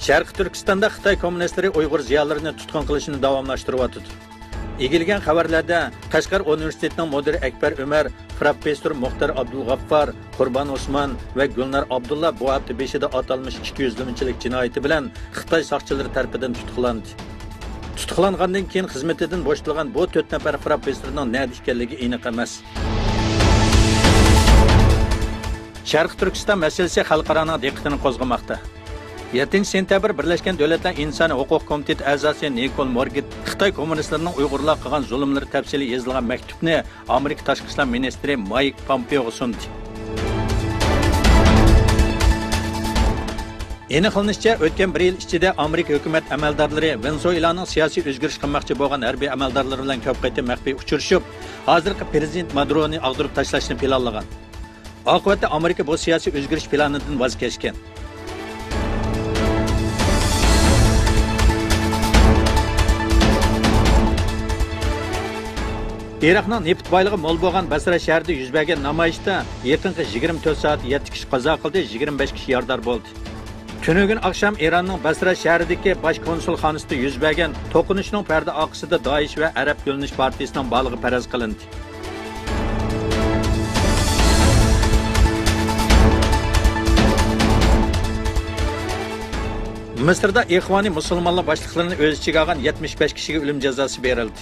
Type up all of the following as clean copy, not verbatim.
Sharq Turkistonda Xitoy kommunistlari Uyg'ur ziyolilarini tutqun qilishni davomlashtiryapti. Egilgan xabarlarda Qashqar universitetining mudiri Akbar Umar, professor Muxtar Abdulg'affar, Qurbon Usmon va Gulnar Abdulla bu hafta 5-da atalmış 200-lik jinoyati bilan Xitoy soqchilari tomonidan tutuqlandi. Tutuqlangandan keyin xizmatidan bo'shatilgan bu 4 nafar professorning nima ekanligi aniq emas. Sharq Turkiston masalasi xalqaroning diqqatini qo'zg'amoqda. 7 sentabr Birlashgan Davlatlar Insoniy huquq komiteti a'zosi Nikol Morgit Xitoy kommunistlarining Uyg'urlarga qilgan zulmlari tafsili yozilgan maktubni Amerika tashqi ishlar ministri Mike Pompeo'ga sundi. Aniqlanishicha, o'tgan 1 yil ichida Amerika hukumat amaldorlari Venezuelaning siyosiy o'zgarish qilmoqchi bo'lgan harbiy amaldorlar bilan ko'p qatim maxfiy uchrashib, hozirgi prezident Maduroni ag'dirib tashlashni planlagan. Oqibatda Amerika bu siyosiy o'zgarish planidan voz kechgan. Iroqning neft boyligi mo'l bo'lgan Basra shahrida yuz bergan namoyishda yaqinqi 24 soat 7 kishi qazo qildi, 25 kishi yordar bo'ldi. Tunugun akşam Eronning Basra shahridagi bosh konsulxonasida yuz bergan to'qinishning parda oqisida Daesh va Arab Yo'linish partiyasining balig'i faraz qilindi. Misrda Ikhvani musulmonlar boshliqlarini o'z ichiga olgan 75 kishiga o'lim jazosi berildi.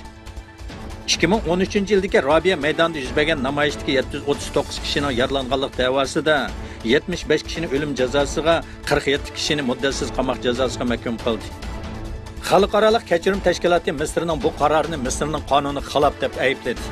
2013-yildagi Robiya maydonida yuz bergan namoyishdagi 739 kishining yaralanganlik davosida 75 kishini o'lim jazosiga, 47 kishini muddatsiz qamoq jazosiga mahkum qildi. Xalqaro kechirim tashkiloti Misrning bu qarorini Misrning qonuni xilof deb aybladi.